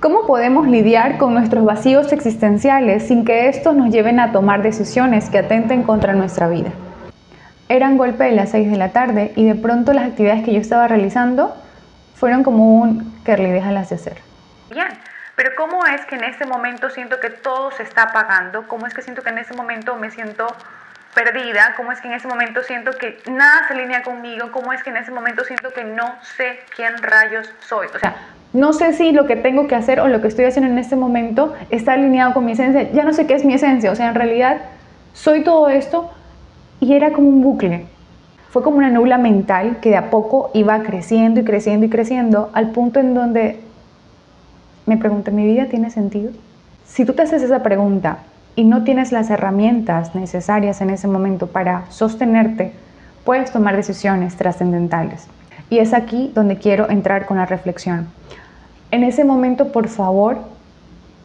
¿Cómo podemos lidiar con nuestros vacíos existenciales sin que estos nos lleven a tomar decisiones que atenten contra nuestra vida? Eran golpe de las 6 de la tarde y de pronto las actividades que yo estaba realizando fueron como un Kerly, déjalas de hacer. Bien, pero ¿cómo es que en este momento siento que todo se está apagando? ¿Cómo es que siento que en este momento me siento perdida? ¿Cómo es que en ese momento siento que nada se alinea conmigo? ¿Cómo es que en ese momento siento que no sé quién rayos soy? O sea, no sé si lo que tengo que hacer o lo que estoy haciendo en este momento está alineado con mi esencia. Ya no sé qué es mi esencia. O sea, en realidad soy todo esto y era como un bucle. Fue como una nubla mental que de a poco iba creciendo y creciendo y creciendo al punto en donde me pregunté, ¿mi vida tiene sentido? Si tú te haces esa pregunta y no tienes las herramientas necesarias en ese momento para sostenerte, puedes tomar decisiones trascendentales. Y es aquí donde quiero entrar con la reflexión. En ese momento, por favor,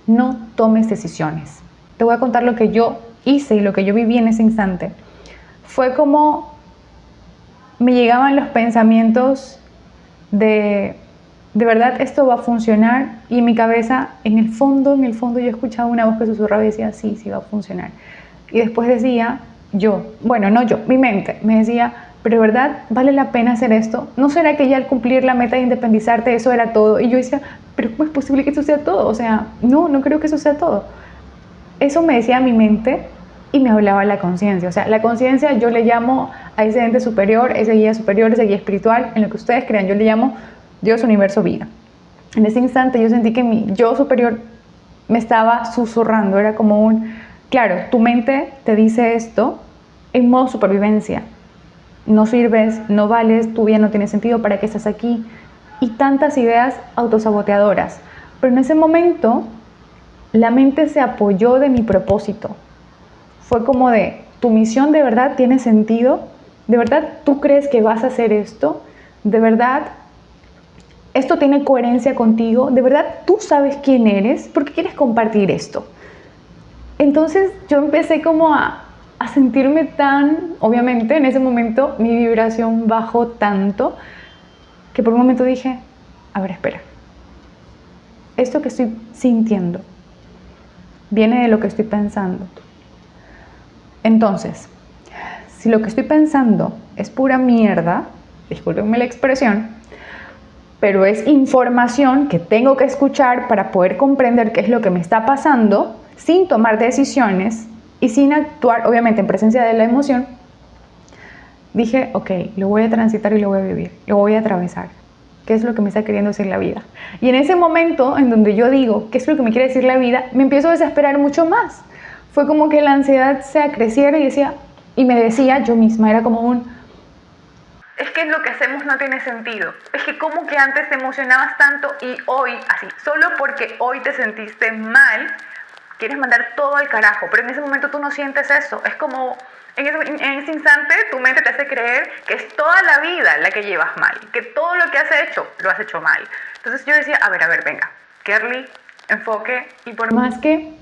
no tomes decisiones. Te voy a contar lo que yo hice y lo que yo viví en ese instante. Fue como me llegaban los pensamientos de verdad esto va a funcionar, y en mi cabeza, en el fondo yo escuchaba una voz que susurraba y decía, sí, sí va a funcionar. Y después decía, mi mente me decía, pero de verdad vale la pena hacer esto. ¿No será que ya al cumplir la meta de independizarte eso era todo? Y yo decía, pero ¿cómo es posible que eso sea todo? O sea, no creo que eso sea todo. Eso me decía mi mente y me hablaba la conciencia. O sea, la conciencia yo le llamo a ese ente superior, ese guía espiritual, en lo que ustedes crean, yo le llamo Dios, universo, vida. En ese instante yo sentí que mi yo superior me estaba susurrando, era como claro, tu mente te dice esto en modo supervivencia. No sirves, no vales, tu vida no tiene sentido, ¿para qué estás aquí? Y tantas ideas autosaboteadoras. Pero en ese momento, la mente se apoyó de mi propósito. Fue como tu misión de verdad tiene sentido, de verdad tú crees que vas a hacer esto, de verdad esto tiene coherencia contigo, de verdad tú sabes quién eres, ¿por qué quieres compartir esto? Entonces yo empecé como a sentirme tan, obviamente en ese momento mi vibración bajó tanto que por un momento dije, a ver, espera, esto que estoy sintiendo viene de lo que estoy pensando. Entonces, si lo que estoy pensando es pura mierda, discúlpenme la expresión, pero es información que tengo que escuchar para poder comprender qué es lo que me está pasando, sin tomar decisiones y sin actuar, obviamente en presencia de la emoción, dije, ok, lo voy a transitar y lo voy a vivir, lo voy a atravesar. ¿Qué es lo que me está queriendo decir la vida? Y en ese momento en donde yo digo, ¿qué es lo que me quiere decir la vida?, me empiezo a desesperar mucho más. Fue como que la ansiedad se acreciera y me decía yo misma, era como es que lo que hacemos no tiene sentido. Es que como que antes te emocionabas tanto y hoy, así, solo porque hoy te sentiste mal, quieres mandar todo al carajo. Pero en ese momento tú no sientes eso. Es como, en ese instante tu mente te hace creer que es toda la vida la que llevas mal, que todo lo que has hecho, lo has hecho mal. Entonces yo decía, a ver, venga, Kerly, enfoque. Y por más que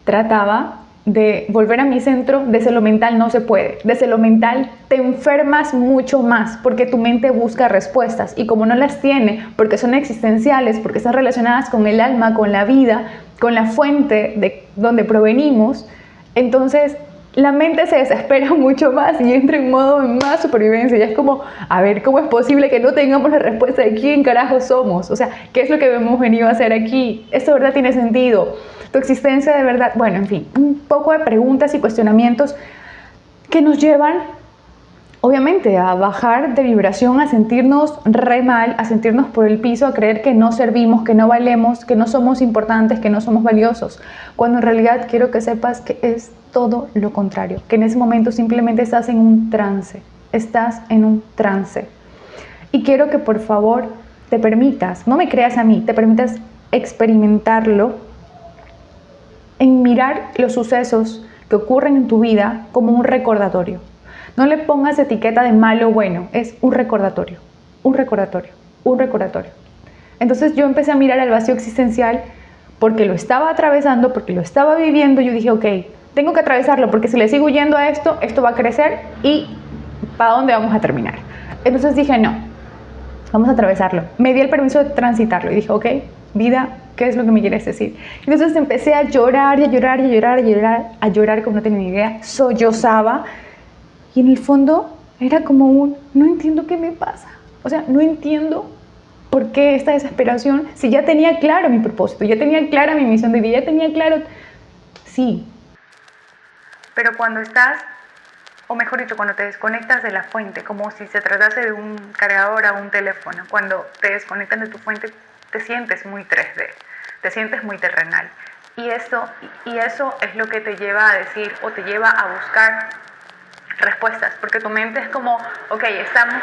trataba de volver a mi centro, desde lo mental no se puede. Desde lo mental te enfermas mucho más porque tu mente busca respuestas y como no las tiene, porque son existenciales, porque están relacionadas con el alma, con la vida, con la fuente de donde provenimos, entonces la mente se desespera mucho más y entra en modo más supervivencia. Ya es como, a ver, ¿cómo es posible que no tengamos la respuesta de quién carajo somos? O sea, ¿qué es lo que hemos venido a hacer aquí? ¿Esto de verdad tiene sentido? ¿Tu existencia de verdad? Bueno, en fin, un poco de preguntas y cuestionamientos que nos llevan, obviamente, a bajar de vibración, a sentirnos re mal, a sentirnos por el piso, a creer que no servimos, que no valemos, que no somos importantes, que no somos valiosos. Cuando en realidad quiero que sepas que es todo lo contrario, que en ese momento simplemente estás en un trance, Y quiero que por favor te permitas, no me creas a mí, te permitas experimentarlo en mirar los sucesos que ocurren en tu vida como un recordatorio. No le pongas etiqueta de malo o bueno, es un recordatorio. Entonces yo empecé a mirar el vacío existencial porque lo estaba atravesando, porque lo estaba viviendo. Yo dije, ok, tengo que atravesarlo porque si le sigo huyendo a esto va a crecer y ¿para dónde vamos a terminar? Entonces dije, no, vamos a atravesarlo. Me di el permiso de transitarlo y dije, ok, vida, ¿qué es lo que me quieres decir? Entonces empecé a llorar y a llorar y a llorar y a llorar, a llorar como no tenía ni idea, sollozaba y en el fondo era como no entiendo qué me pasa, o sea, no entiendo por qué esta desesperación, si ya tenía claro mi propósito, ya tenía clara mi misión de vida, ya tenía claro, sí. Pero cuando estás, o mejor dicho, cuando te desconectas de la fuente, como si se tratase de un cargador a un teléfono, cuando te desconectas de tu fuente, te sientes muy 3D, te sientes muy terrenal. Y eso es lo que te lleva a decir o te lleva a buscar respuestas, porque tu mente es como, ok, estamos...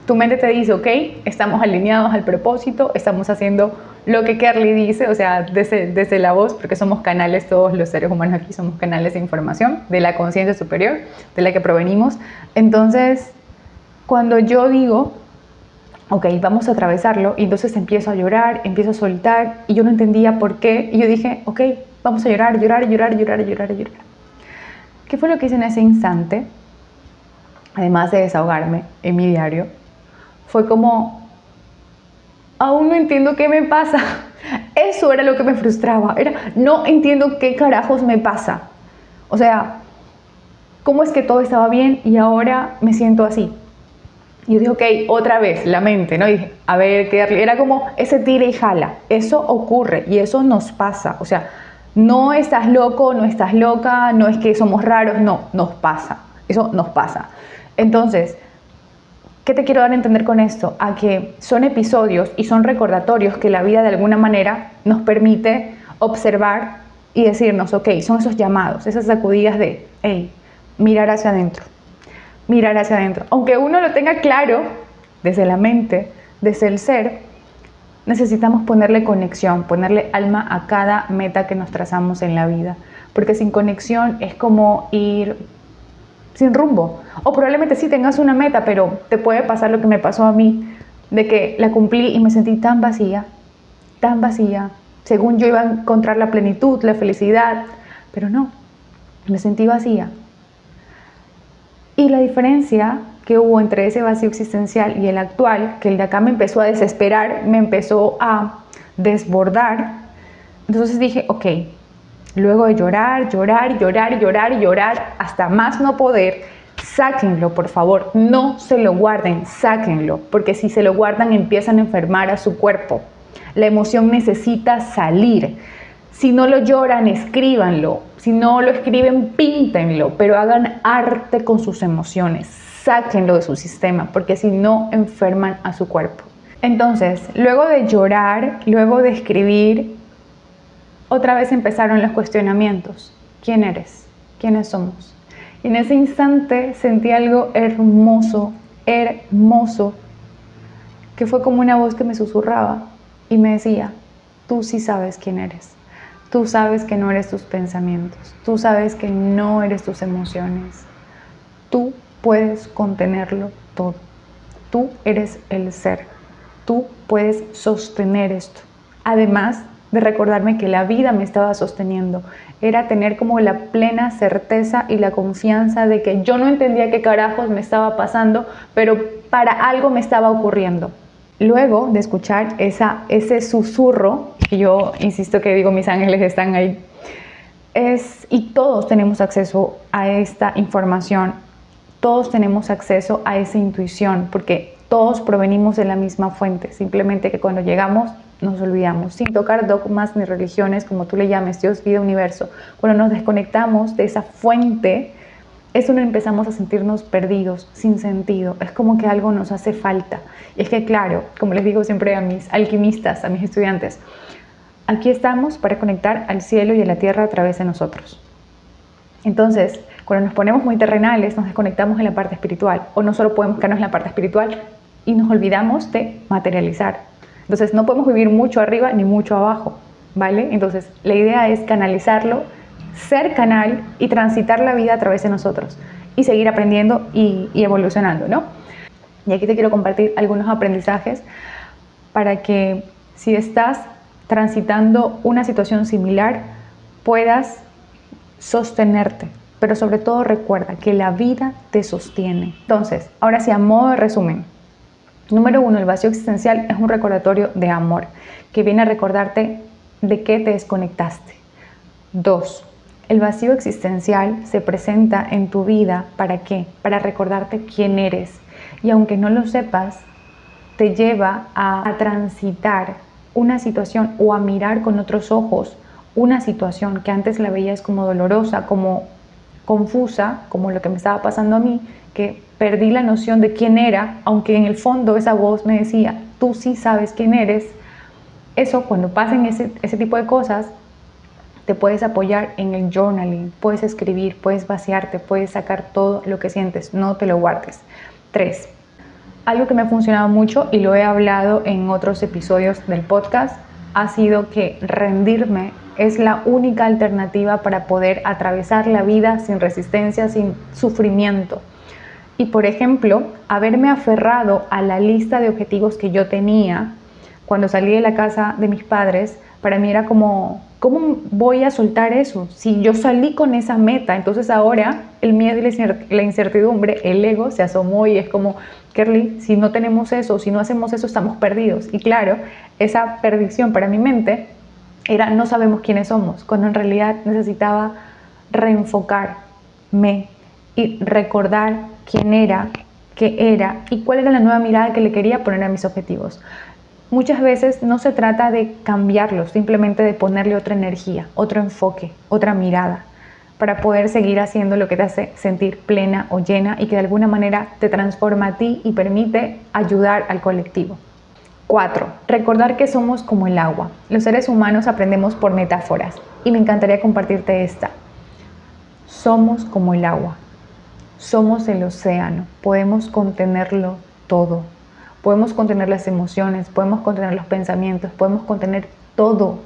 Tu mente te dice, ok, estamos alineados al propósito, estamos haciendo lo que Kerly dice, o sea, desde la voz, porque somos canales, todos los seres humanos aquí somos canales de información de la conciencia superior, de la que provenimos. Entonces, cuando yo digo, ok, vamos a atravesarlo, y entonces empiezo a llorar, empiezo a soltar, y yo no entendía por qué, y yo dije, ok, vamos a llorar, llorar, llorar, llorar, llorar, llorar. ¿Qué fue lo que hice en ese instante? Además de desahogarme en mi diario, fue como, aún no entiendo qué me pasa. Eso era lo que me frustraba, no entiendo qué carajos me pasa. O sea, ¿cómo es que todo estaba bien y ahora me siento así? Y yo dije, ok, otra vez, la mente, ¿no? Y dije, a ver, era como ese tira y jala. Eso ocurre y eso nos pasa. O sea, no estás loco, no estás loca, no es que somos raros, no, nos pasa. Eso nos pasa. Entonces, ¿qué te quiero dar a entender con esto? A que son episodios y son recordatorios que la vida de alguna manera nos permite observar y decirnos, ok, son esos llamados, esas sacudidas de, hey, mirar hacia adentro. Mirar hacia adentro. Aunque uno lo tenga claro, desde la mente, desde el ser, necesitamos ponerle conexión, ponerle alma a cada meta que nos trazamos en la vida. Porque sin conexión es como ir sin rumbo. O probablemente sí tengas una meta, pero te puede pasar lo que me pasó a mí, de que la cumplí y me sentí tan vacía, según yo iba a encontrar la plenitud, la felicidad, pero no, me sentí vacía. Y la diferencia que hubo entre ese vacío existencial y el actual, que el de acá me empezó a desesperar, me empezó a desbordar, entonces dije, ok, luego de llorar, llorar, llorar, llorar, llorar, hasta más no poder, sáquenlo, por favor, no se lo guarden, sáquenlo, porque si se lo guardan empiezan a enfermar a su cuerpo. La emoción necesita salir. Si no lo lloran, escríbanlo. Si no lo escriben, píntenlo, pero hagan arte con sus emociones. Sáquenlo de su sistema, porque si no, enferman a su cuerpo. Entonces, luego de llorar, luego de escribir, otra vez empezaron los cuestionamientos. ¿Quién eres? ¿Quiénes somos? Y en ese instante sentí algo hermoso, hermoso, que fue como una voz que me susurraba y me decía, tú sí sabes quién eres. Tú sabes que no eres tus pensamientos, tú sabes que no eres tus emociones, tú puedes contenerlo todo, tú eres el ser, tú puedes sostener esto. Además de recordarme que la vida me estaba sosteniendo, era tener como la plena certeza y la confianza de que yo no entendía qué carajos me estaba pasando, pero para algo me estaba ocurriendo. Luego de escuchar ese susurro, que yo insisto que digo mis ángeles están ahí, y todos tenemos acceso a esta información, todos tenemos acceso a esa intuición, porque todos provenimos de la misma fuente, simplemente que cuando llegamos nos olvidamos, sin tocar dogmas ni religiones, como tú le llames, Dios, vida, universo. Cuando nos desconectamos de esa fuente, es donde empezamos a sentirnos perdidos, sin sentido, es como que algo nos hace falta. Y es que claro, como les digo siempre a mis alquimistas, a mis estudiantes, aquí estamos para conectar al cielo y a la tierra a través de nosotros. Entonces, cuando nos ponemos muy terrenales, nos desconectamos en la parte espiritual, o no solo podemos quedarnos en la parte espiritual y nos olvidamos de materializar. Entonces, no podemos vivir mucho arriba ni mucho abajo, ¿vale? Entonces, la idea es canalizarlo, ser canal y transitar la vida a través de nosotros y seguir aprendiendo y evolucionando, ¿no? Y aquí te quiero compartir algunos aprendizajes para que si estás transitando una situación similar puedas sostenerte, pero sobre todo recuerda que la vida te sostiene. Entonces, ahora sí, a modo de resumen, Número 1, el vacío existencial es un recordatorio de amor, que viene a recordarte de qué te desconectaste. 2, el vacío existencial se presenta en tu vida, ¿para qué? Para recordarte quién eres. Y aunque no lo sepas, te lleva a transitar una situación o a mirar con otros ojos una situación que antes la veías como dolorosa, como confusa, como lo que me estaba pasando a mí, que perdí la noción de quién era, aunque en el fondo esa voz me decía, tú sí sabes quién eres. Eso, cuando pasen ese tipo de cosas, te puedes apoyar en el journaling, puedes escribir, puedes vaciarte, puedes sacar todo lo que sientes, no te lo guardes. 3, algo que me ha funcionado mucho y lo he hablado en otros episodios del podcast ha sido que rendirme es la única alternativa para poder atravesar la vida sin resistencia, sin sufrimiento. Y por ejemplo, haberme aferrado a la lista de objetivos que yo tenía cuando salí de la casa de mis padres, para mí era como, ¿cómo voy a soltar eso? Si yo salí con esa meta, entonces ahora el miedo y la incertidumbre, el ego se asomó y es como, Kerly, si no tenemos eso, si no hacemos eso, estamos perdidos. Y claro, esa perdición para mi mente era no sabemos quiénes somos, cuando en realidad necesitaba reenfocarme y recordar quién era, qué era y cuál era la nueva mirada que le quería poner a mis objetivos. Muchas veces no se trata de cambiarlos, simplemente de ponerle otra energía, otro enfoque, otra mirada, para poder seguir haciendo lo que te hace sentir plena o llena y que de alguna manera te transforma a ti y permite ayudar al colectivo. 4, recordar que somos como el agua. Los seres humanos aprendemos por metáforas y me encantaría compartirte esta. Somos como el agua, somos el océano, podemos contenerlo todo. Podemos contener las emociones, podemos contener los pensamientos, podemos contener todo.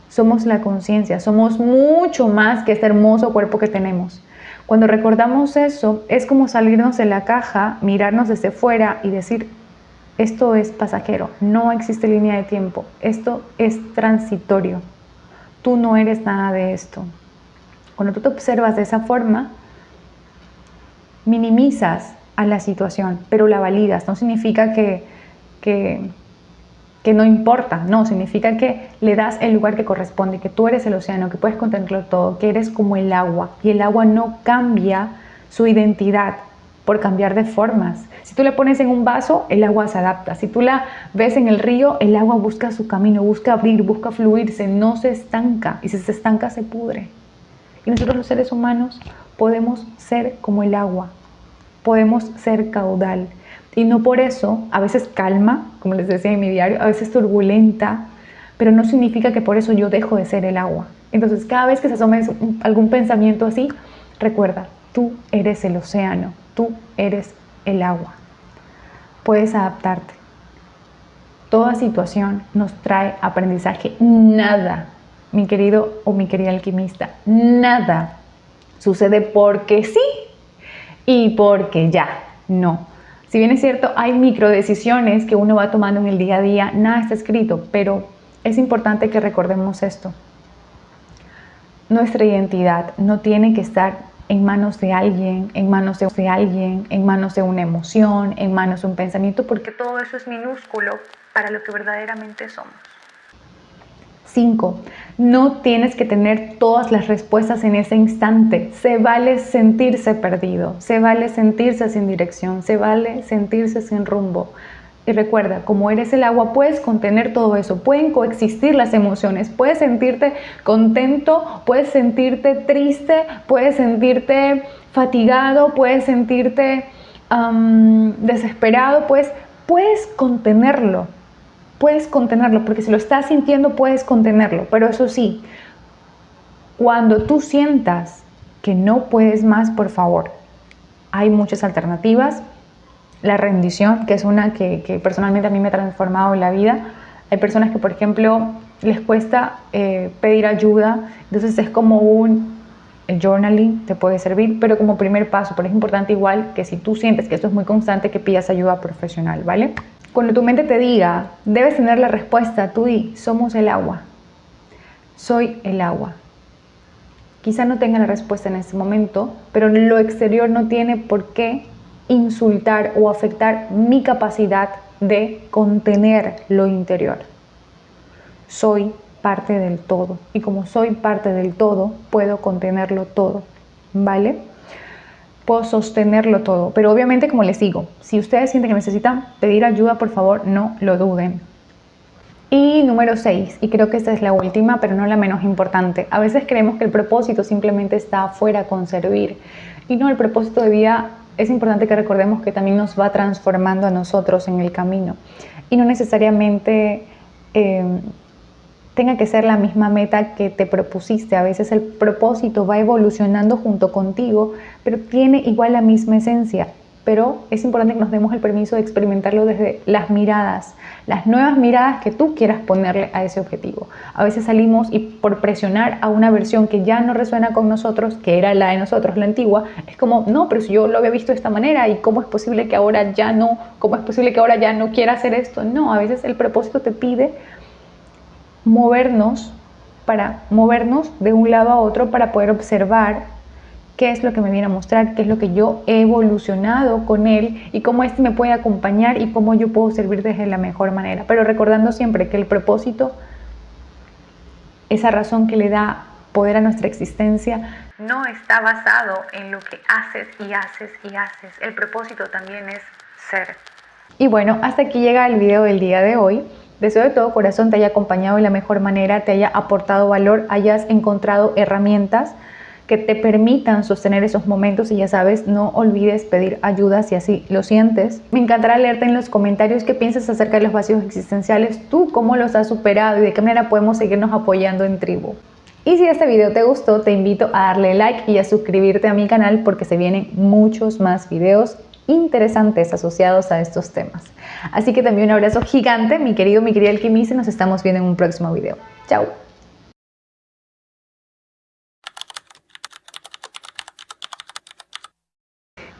Somos la conciencia, somos mucho más que este hermoso cuerpo que tenemos. Cuando recordamos eso, es como salirnos de la caja, mirarnos desde fuera y decir, esto es pasajero, no existe línea de tiempo, esto es transitorio, tú no eres nada de esto. Cuando tú te observas de esa forma, minimizas a la situación, pero la validas. No significa que no importa, no, significa que le das el lugar que corresponde, que tú eres el océano, que puedes contenerlo todo, que eres como el agua y el agua no cambia su identidad por cambiar de formas. Si tú le pones en un vaso, el agua se adapta. Si tú la ves en el río, el agua busca su camino, busca abrir, busca fluirse, no se estanca y si se estanca se pudre. Y nosotros los seres humanos podemos ser como el agua, podemos ser caudal. Y no por eso, a veces calma, como les decía en mi diario, a veces turbulenta, pero no significa que por eso yo dejo de ser el agua. Entonces, cada vez que se asome algún pensamiento así, recuerda, tú eres el océano, tú eres el agua. Puedes adaptarte. Toda situación nos trae aprendizaje. Nada, mi querido o mi querida alquimista, nada sucede porque sí y porque ya, no. Si bien es cierto, hay microdecisiones que uno va tomando en el día a día, nada está escrito, pero es importante que recordemos esto. Nuestra identidad no tiene que estar en manos de alguien, en manos de alguien, en manos de una emoción, en manos de un pensamiento, porque todo eso es minúsculo para lo que verdaderamente somos. 5. No tienes que tener todas las respuestas en ese instante. Se vale sentirse perdido, se vale sentirse sin dirección, se vale sentirse sin rumbo. Y recuerda, como eres el agua, puedes contener todo eso, pueden coexistir las emociones, puedes sentirte contento, puedes sentirte triste, puedes sentirte fatigado, puedes sentirte desesperado, puedes contenerlo. Puedes contenerlo, porque si lo estás sintiendo puedes contenerlo, pero eso sí, cuando tú sientas que no puedes más, por favor, hay muchas alternativas. La rendición, que es una que personalmente a mí me ha transformado la vida. Hay personas que, por ejemplo, les cuesta pedir ayuda, entonces es como el journaling te puede servir, pero como primer paso, pero es importante igual que si tú sientes que esto es muy constante, que pidas ayuda profesional, ¿vale? Cuando tu mente te diga, debes tener la respuesta, tú di, somos el agua, soy el agua. Quizá no tenga la respuesta en este momento, pero lo exterior no tiene por qué insultar o afectar mi capacidad de contener lo interior. Soy parte del todo y como soy parte del todo, puedo contenerlo todo, ¿vale? Puedo sostenerlo todo, pero obviamente, como les digo, si ustedes sienten que necesitan pedir ayuda, por favor, no lo duden. Y número 6, y creo que esta es la última, pero no la menos importante. A veces creemos que el propósito simplemente está afuera con servir. Y no, el propósito de vida es importante que recordemos que también nos va transformando a nosotros en el camino. Y no necesariamente tenga que ser la misma meta que te propusiste. A veces el propósito va evolucionando junto contigo, pero tiene igual la misma esencia. Pero es importante que nos demos el permiso de experimentarlo desde las miradas, las nuevas miradas que tú quieras ponerle a ese objetivo. A veces salimos y por presionar a una versión que ya no resuena con nosotros, que era la de nosotros, la antigua, es como, no, pero si yo lo había visto de esta manera, ¿y cómo es posible que ahora ya no? ¿Cómo es posible que ahora ya no quiera hacer esto? No, a veces el propósito te pide movernos de un lado a otro para poder observar qué es lo que me viene a mostrar, qué es lo que yo he evolucionado con él y cómo este me puede acompañar y cómo yo puedo servir desde la mejor manera. Pero recordando siempre que el propósito, esa razón que le da poder a nuestra existencia, no está basado en lo que haces y haces y haces. El propósito también es ser. Y bueno, hasta aquí llega el video del día de hoy. Deseo de todo corazón te haya acompañado de la mejor manera, te haya aportado valor, hayas encontrado herramientas que te permitan sostener esos momentos y ya sabes, no olvides pedir ayuda si así lo sientes. Me encantará leerte en los comentarios qué piensas acerca de los vacíos existenciales, tú cómo los has superado y de qué manera podemos seguirnos apoyando en tribu. Y si este video te gustó, te invito a darle like y a suscribirte a mi canal porque se vienen muchos más videos interesantes asociados a estos temas. Así que también un abrazo gigante, mi querida alquimista, y nos estamos viendo en un próximo video. Chao.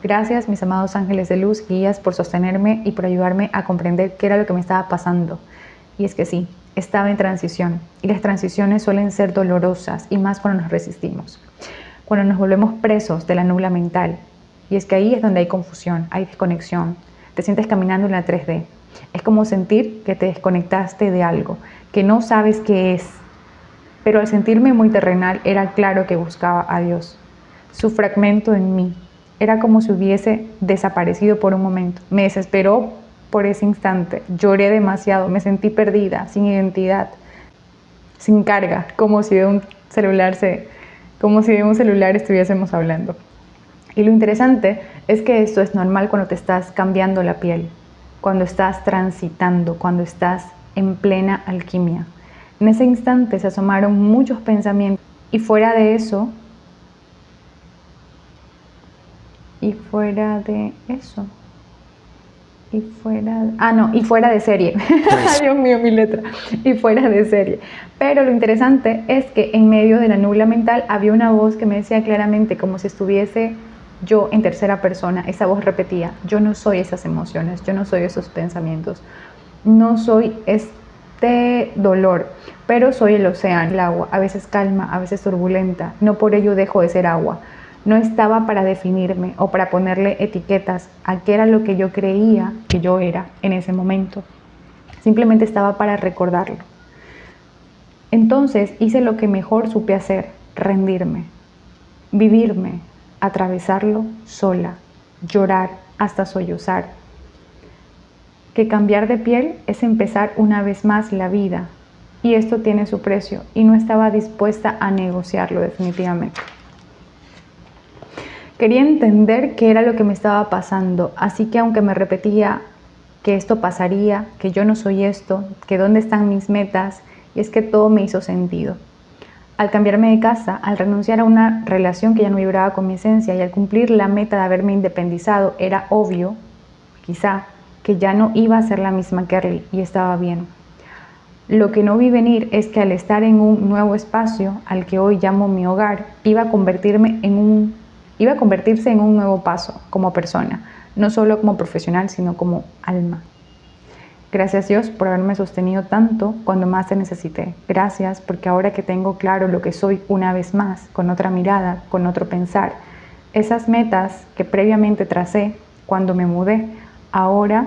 Gracias, mis amados ángeles de luz, guías, por sostenerme y por ayudarme a comprender qué era lo que me estaba pasando. Y es que sí, estaba en transición. Y las transiciones suelen ser dolorosas, y más cuando nos resistimos. Cuando nos volvemos presos de la nubla mental. Y es que ahí es donde hay confusión, hay desconexión. Te sientes caminando en la 3D. Es como sentir que te desconectaste de algo, que no sabes qué es. Pero al sentirme muy terrenal, era claro que buscaba a Dios. Su fragmento en mí. Era como si hubiese desaparecido por un momento. Me desesperó por ese instante. Lloré demasiado. Me sentí perdida, sin identidad, sin carga, como si de un celular estuviésemos hablando. Y lo interesante es que esto es normal cuando te estás cambiando la piel, cuando estás transitando, cuando estás en plena alquimia. En ese instante se asomaron muchos pensamientos y fuera de serie. Dios mío, mi letra. Y fuera de serie. Pero lo interesante es que en medio de la nubla mental había una voz que me decía claramente, como si estuviese yo en tercera persona. Esa voz repetía, yo no soy esas emociones, yo no soy esos pensamientos, no soy este dolor, pero soy el océano, el agua, a veces calma, a veces turbulenta. No por ello dejo de ser agua. No estaba para definirme o para ponerle etiquetas a qué era lo que yo creía que yo era en ese momento. Simplemente estaba para recordarlo. Entonces hice lo que mejor supe hacer, rendirme, vivirme, atravesarlo sola, llorar hasta sollozar. Que cambiar de piel es empezar una vez más la vida y esto tiene su precio y no estaba dispuesta a negociarlo definitivamente. Quería entender qué era lo que me estaba pasando, así que aunque me repetía que esto pasaría, que yo no soy esto, que dónde están mis metas, y es que todo me hizo sentido. Al cambiarme de casa, al renunciar a una relación que ya no vibraba con mi esencia y al cumplir la meta de haberme independizado, era obvio, quizá, que ya no iba a ser la misma Kerly y estaba bien. Lo que no vi venir es que al estar en un nuevo espacio, al que hoy llamo mi hogar, iba a convertirse en un nuevo paso como persona, no solo como profesional, sino como alma. Gracias Dios por haberme sostenido tanto cuando más te necesité. Gracias porque ahora que tengo claro lo que soy una vez más, con otra mirada, con otro pensar, esas metas que previamente tracé, cuando me mudé. Ahora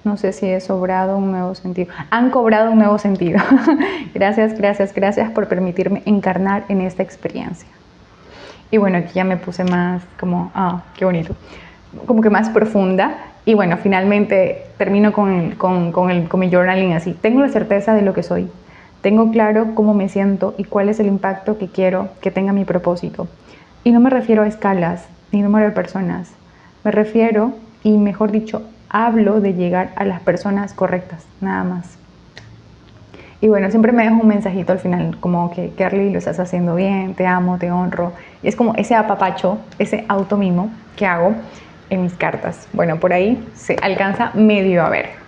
no sé si he sobrado un nuevo sentido. Han cobrado un nuevo sentido. Gracias, gracias, gracias por permitirme encarnar en esta experiencia. Y bueno, aquí ya me puse más como, qué bonito, como que más profunda. Y bueno, finalmente termino con mi journaling así. Tengo la certeza de lo que soy. Tengo claro cómo me siento y cuál es el impacto que quiero que tenga mi propósito. Y no me refiero a escalas ni número de personas. Me refiero, y mejor dicho, hablo de llegar a las personas correctas, nada más. Y bueno, siempre me dejo un mensajito al final, como que Kerly, lo estás haciendo bien, te amo, te honro. Y es como ese apapacho, ese automimo que hago en mis cartas. Bueno, por ahí se alcanza medio a ver.